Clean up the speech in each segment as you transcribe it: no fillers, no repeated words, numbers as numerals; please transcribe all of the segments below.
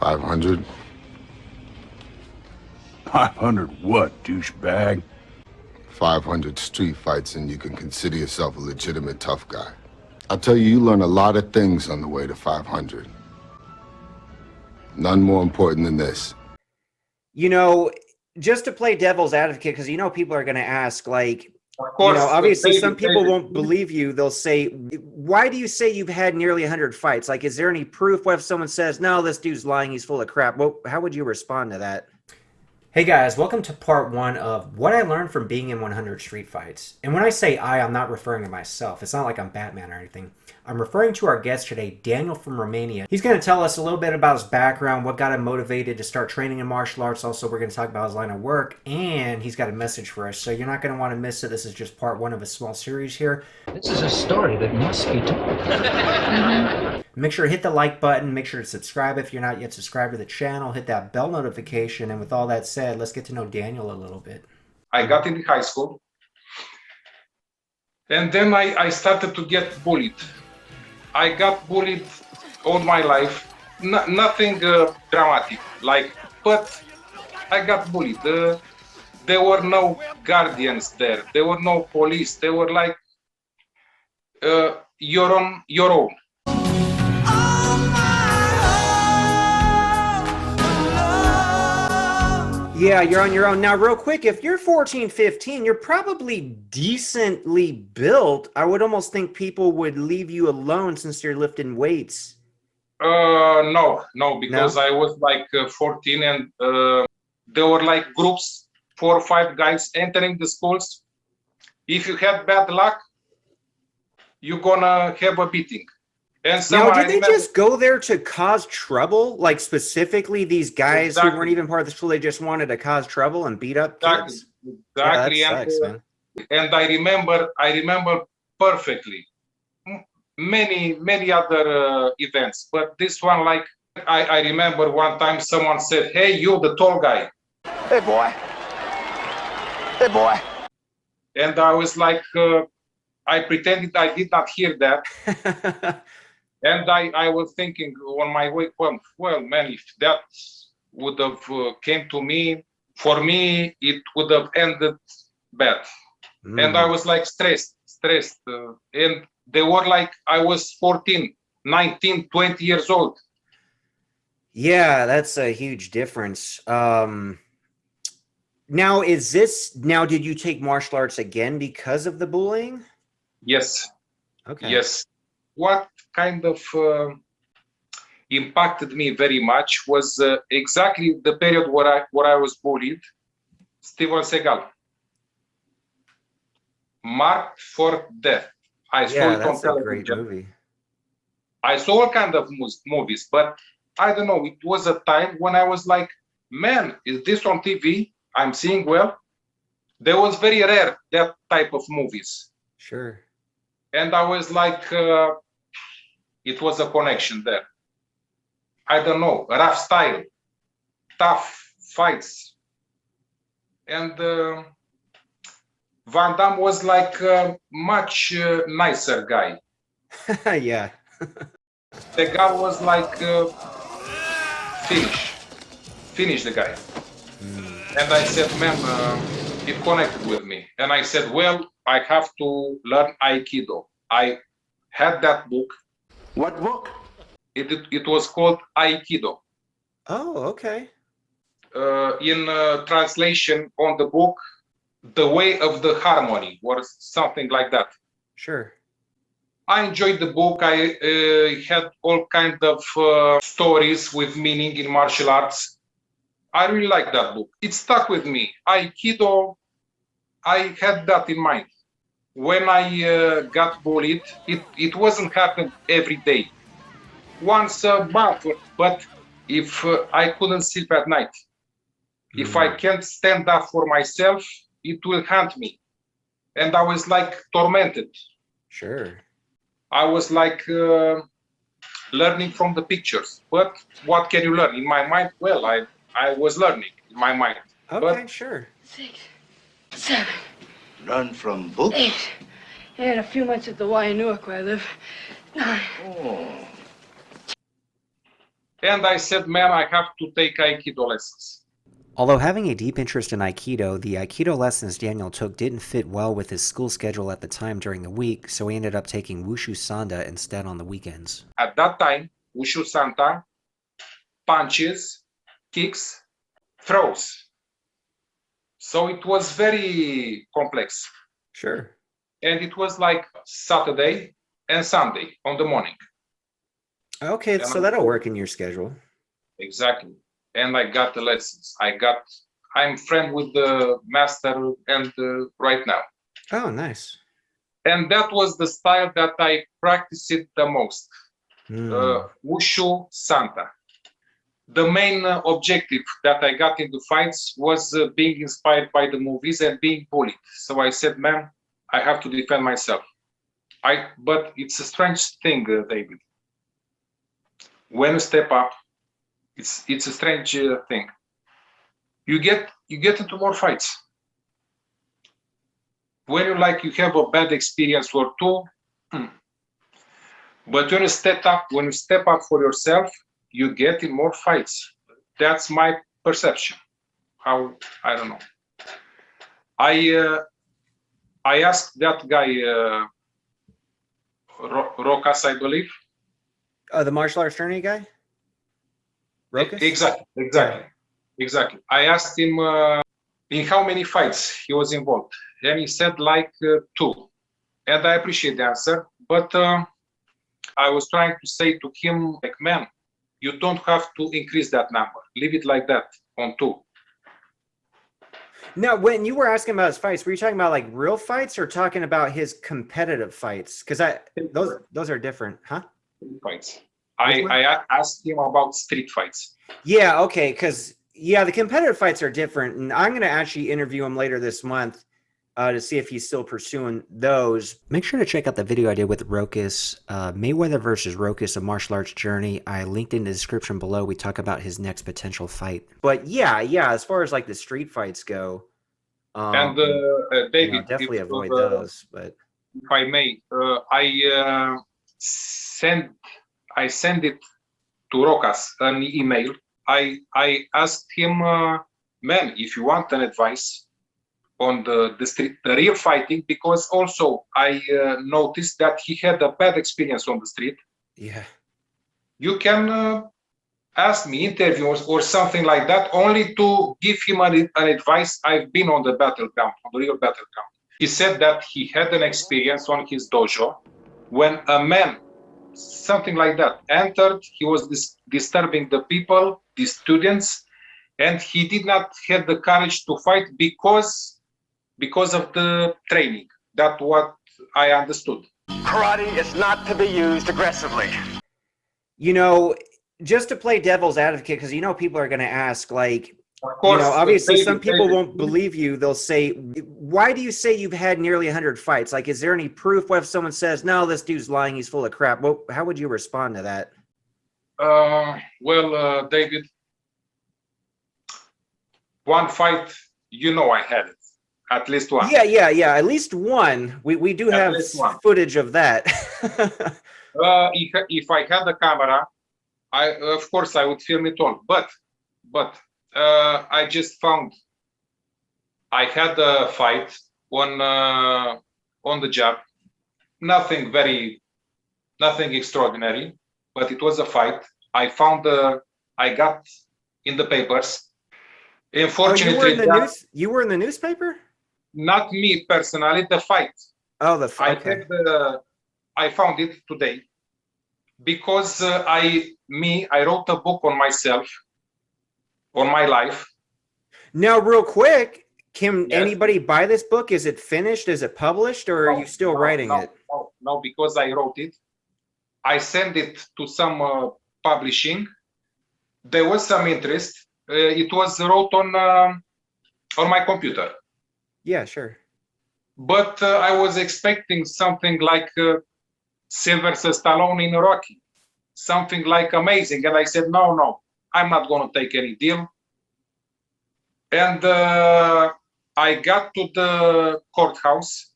500? 500 what, douchebag? 500 street fights and you can consider yourself a legitimate tough guy. I'll tell you, you learn a lot of things on the way to 500. None more important than this. You know, just to play devil's advocate, because people are going to ask, like, Of course, obviously David, some people David. won't believe you. They'll say, why do you say you've had nearly 100 fights? Like, is there any proof? What if someone says, no, this dude's lying, he's full of crap? Well, how would you respond to that? Hey guys, welcome to part one of what I learned from being in 100 street fights. And when I say I'm not referring to myself. It's not like I'm Batman or anything. I'm referring to our guest today, Daniel from Romania. He's going to tell us a little bit about his background, what got him motivated to start training in martial arts. Also, we're going to talk about his line of work, and he's got a message for us. So you're not going to want to miss it. This is just part one of a small series here. This is a story that must be told. Make sure to hit the like button. Make sure to subscribe if you're not yet subscribed to the channel. Hit that bell notification. And with all that said, let's get to know Daniel a little bit. I got in high school, and then I started to get bullied. I got bullied all my life. Nothing dramatic, but I got bullied. There were no guardians there. There were no police. They were like, you're on your own. Yeah, you're on your own. Now, real quick, if you're 14, 15, you're probably decently built. I would almost think people would leave you alone since you're lifting weights. No, because No? I was like 14 and there were like groups, 4 or 5 guys entering the schools. If you had bad luck, you're gonna have a beating. And Now, someone, did I they remember, just go there to cause trouble? Like, specifically these guys who Exactly. weren't even part of the school, they just wanted to cause trouble and beat up Exactly, kids? exactly. Yeah, that sucks, man. And I remember perfectly many other events, but this one, like, I remember one time someone said, "Hey, you, the tall guy," Hey, boy. Hey, boy. and I was like, I pretended I did not hear that. And I was thinking on my way, well, man, if that would have came to me, for me, it would have ended bad. And I was like stressed. And they were like, I was 14, 19, 20 years old. Yeah, that's a huge difference. Now, did you take martial arts again because of the bullying? Yes, Okay. yes. What kind of impacted me very much was exactly the period where I was bullied. Steven Seagal, Marked for Death. I saw Yeah, it on that's a great television. movie. I saw all kind of movies, but I don't know. It was a time when I was like, man, is this on TV? I'm seeing well. There was very rare that type of movies. Sure. And I was like, it was a connection there. I don't know, rough style, tough fights. And Van Damme was like a much nicer guy. Yeah. The guy was like, finish the guy. And I said, man, it connected with me. And I said, well, I have to learn Aikido. I had that book. What book? It was called Aikido. Oh, okay. In translation on the book, The Way of the Harmony, or something like that. Sure. I enjoyed the book. I had all kind of stories with meaning in martial arts. I really like that book. It stuck with me. Aikido, I had that in mind. When I got bullied, it wasn't happening every day. Once a month, but if I couldn't sleep at night, if I can't stand up for myself, it will haunt me. And I was like tormented. Sure. I was like learning from the pictures. But what can you learn? In my mind, well, I was learning in my mind. Okay, But sure. 6, 7, Learn from books? 8. And a few months at the Y in Newark where I live. 9. Oh. And I said, man, I have to take Aikido lessons. Although having a deep interest in Aikido, the Aikido lessons Daniel took didn't fit well with his school schedule at the time during the week, so he ended up taking Wushu Sanda instead on the weekends. At that time, Wushu Santa, punches, kicks, throws. So it was very complex. Sure. And it was like Saturday and Sunday on the morning. Okay, so that'll work in your schedule. Exactly. And I got the lessons. I'm friend with the master and right now. Oh, nice. And that was the style that I practiced it the most. Wushu Santa. The main objective that I got into fights was being inspired by the movies and being bullied. So I said, man, I have to defend myself. But it's a strange thing, David. When you step up, it's a strange thing. You get into more fights. When you have a bad experience or two, but when you step up for yourself, you get in more fights. That's my perception. I don't know. I asked that guy, Rokas, I believe. The martial arts journey guy? Rokas? Exactly. I asked him in how many fights he was involved, and he said like 2. And I appreciate the answer, but I was trying to say to him, like, man, you don't have to increase that number. Leave it like that on 2. Now, when you were asking about his fights, were you talking about like real fights or talking about his competitive fights? Because those are different, huh? Fights. I asked him about street fights. Yeah, okay, because the competitive fights are different, and I'm going to actually interview him later this month to see if he's still pursuing those. Make sure to check out the video I did with Rokas, Mayweather versus Rokas, a martial arts journey. I linked in the description below. We talk about his next potential fight. But yeah, as far as like the street fights go, and David, definitely avoid those. But if I may, I send it to Rokas an email. I asked him, man, if you want an advice on the street, the real fighting, because also I noticed that he had a bad experience on the street. Yeah. You can ask me interviews or something like that, only to give him an advice. I've been on the battleground, on the real battleground. He said that he had an experience on his dojo when a man, something like that, entered. He was disturbing the people, the students, and he did not have the courage to fight because of the training. That's what I understood. Karate is not to be used aggressively. Just to play devil's advocate, because people are going to ask, like, of course, obviously some people won't believe you. They'll say, why do you say you've had nearly 100 fights? Like, is there any proof? What if someone says, no, this dude's lying, he's full of crap? Well, how would you respond to that? David, one fight, I had it. At least one. Yeah. At least one. We do have footage of that. If I had the camera, of course I would film it all. But I just found I had a fight on the job. Nothing extraordinary, but it was a fight. I found I got in the papers. Unfortunately, you were in the newspaper? Not me personally, the fight. Oh, the fight. Okay. I found it today because I wrote a book on myself, on my life. Now, real quick, can anybody buy this book? Is it finished? Is it published, or are you still writing it? No, because I wrote it. I sent it to some publishing. There was some interest. It was wrote on my computer. Yeah, sure. But I was expecting something like Sylvester Stallone in Rocky, something like amazing. And I said, no, I'm not going to take any deal. And I got to the courthouse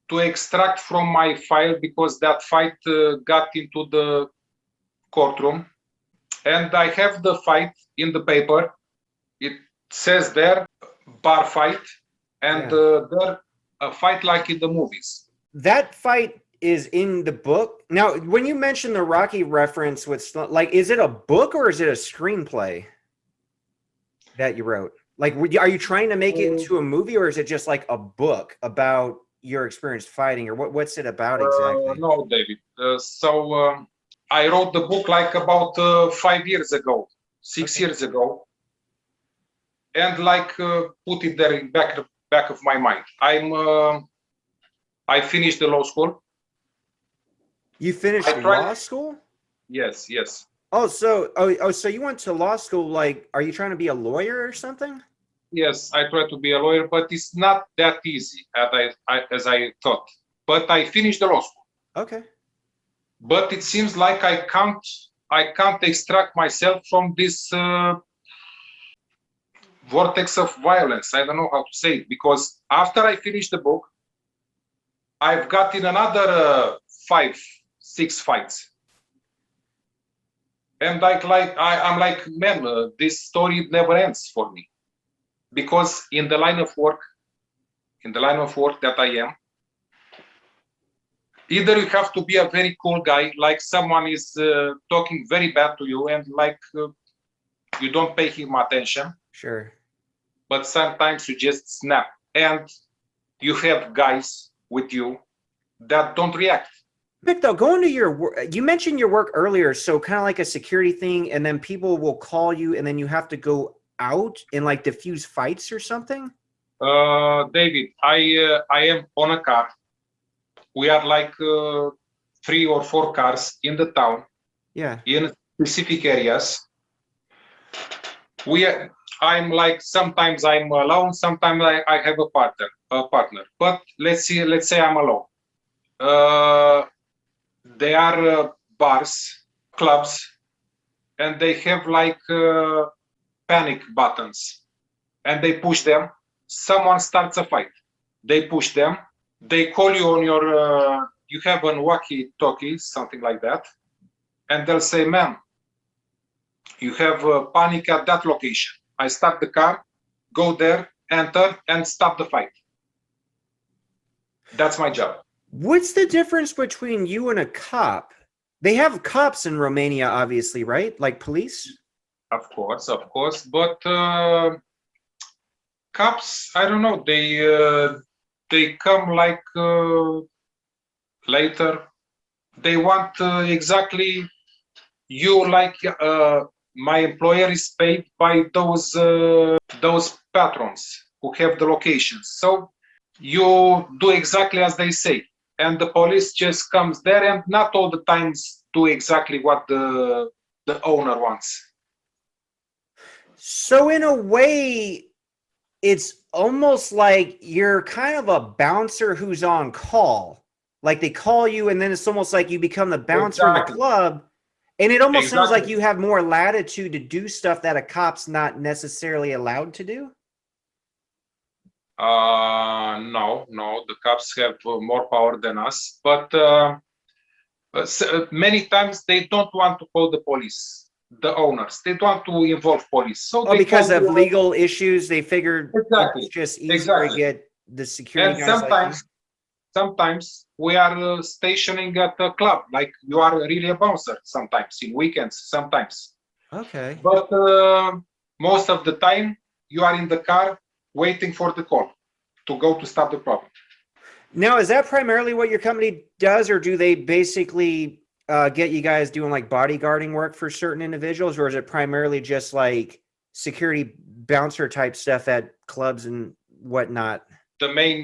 to extract from my file, because that fight got into the courtroom. And I have the fight in the paper. It says there, bar fight, and there a fight like in the movies. That fight is in the book. Now, when you mentioned the Rocky reference with like, is it a book or is it a screenplay that you wrote? Like, are you trying to make it into a movie, or is it just like a book about your experience fighting, or what's it about exactly? No, David. I wrote the book like about 5 years ago, 6 years ago, and like put it there in back of my mind. I finished the law school. You finished law school? Yes, yes. Oh, so so you went to law school. Like, are you trying to be a lawyer or something? Yes, I try to be a lawyer, but it's not that easy as I thought. But I finished the law school. Okay. But it seems like I can't extract myself from this vortex of violence. I don't know how to say it, because after I finished the book, I've got in another 5, 6 fights. And I'm like, man, this story never ends for me, because in the line of work that I am, either you have to be a very cool guy, like someone is talking very bad to you, and like you don't pay him attention. Sure. But sometimes you just snap, and you have guys with you that don't react. Vic, though, going to your work, you mentioned your work earlier, so kind of like a security thing, and then people will call you, and then you have to go out and like diffuse fights or something? David, I am on a car. We are like 3 or 4 cars in the town. Yeah. In specific areas. I'm like, sometimes I'm alone, sometimes I have a partner. But let's say I'm alone. They are bars, clubs, and they have like panic buttons, and they push them. Someone starts a fight. They push them. They call you on your, you have a walkie-talkie, something like that, and they'll say, "Man, you have panic at that location." I start the car, go there, enter, and stop the fight. That's my job. What's the difference between you and a cop? They have cops in Romania, obviously, right? Like police? Of course. But cops, I don't know. They come like later. They want exactly you, like my employer is paid by those patrons who have the locations. So you do exactly as they say, and the police just comes there and not all the times do exactly what the owner wants. So in a way, it's almost like you're kind of a bouncer who's on call. Like they call you, and then it's almost like you become the bouncer in the club. And it almost sounds like you have more latitude to do stuff that a cop's not necessarily allowed to do. No, the cops have more power than us, but many times they don't want to call the police, the owners. They don't want to involve police. So because of legal issues, they figured exactly. It's just easier to get the security and guys. Sometimes we are stationing at a club, like you are really a bouncer sometimes, in weekends, sometimes. Okay. But most of the time, you are in the car waiting for the call to go to stop the problem. Now, is that primarily what your company does, or do they basically get you guys doing like bodyguarding work for certain individuals, or is it primarily just like security bouncer type stuff at clubs and whatnot? The main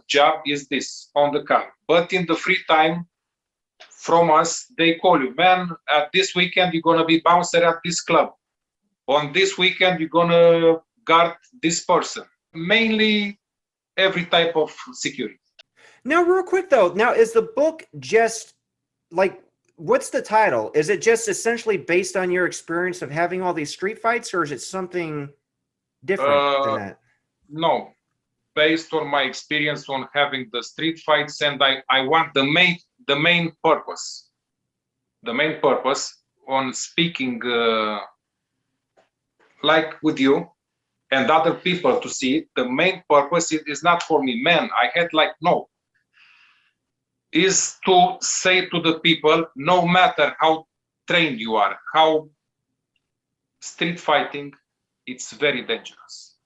job is this on the car, but in the free time from us, they call you, "Man, at this weekend you're gonna be bouncer at this club. On this weekend you're gonna guard this person." Mainly every type of security. Now, real quick though, now is the book just like, what's the title? Is it just essentially based on your experience of having all these street fights, or is it something different than that? No. Based on my experience on having the street fights, and I want the main purpose on speaking like with you and other people to see it. The main purpose is not for me, man. I had like no. Is to say to the people, no matter how trained you are, how street fighting, it's very dangerous.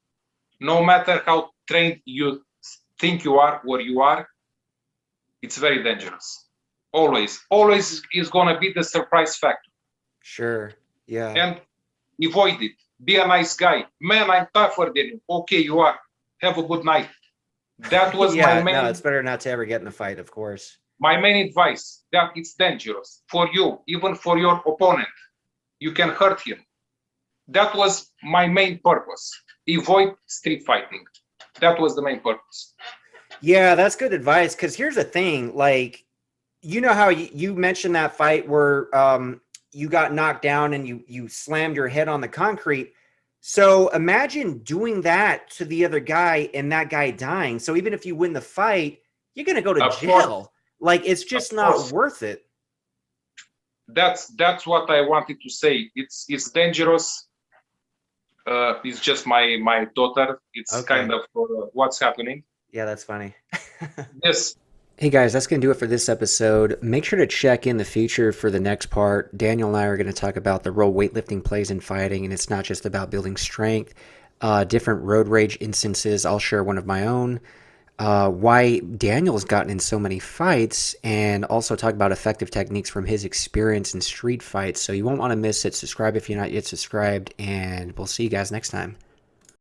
No matter how trained you think you are, where you are, it's very dangerous. Always is gonna be the surprise factor. Sure. Yeah. And avoid it. Be a nice guy. Man, I'm tougher than you. Okay, you are. Have a good night. That was yeah, my main. no, it's better not to ever get in a fight, of course. My main advice, that it's dangerous for you, even for your opponent. You can hurt him. That was my main purpose. Avoid street fighting. That was the main purpose. Yeah, that's good advice. Because here's the thing, like, you know how you mentioned that fight where you got knocked down and you slammed your head on the concrete. So imagine doing that to the other guy and that guy dying. So even if you win the fight, you're gonna go to Of jail. course. Like, it's just Of not course. worth it. That's what I wanted to say. It's dangerous. It's just my daughter. It's Okay. kind of what's happening. Yeah, that's funny. Yes. Hey guys, that's going to do it for this episode. Make sure to check in the future for the next part. Daniel and I are going to talk about the role weightlifting plays in fighting, and it's not just about building strength. Different road rage instances. I'll share one of my own. Why Daniel's gotten in so many fights, and also talk about effective techniques from his experience in street fights. So you won't want to miss it. Subscribe if you're not yet subscribed, and we'll see you guys next time.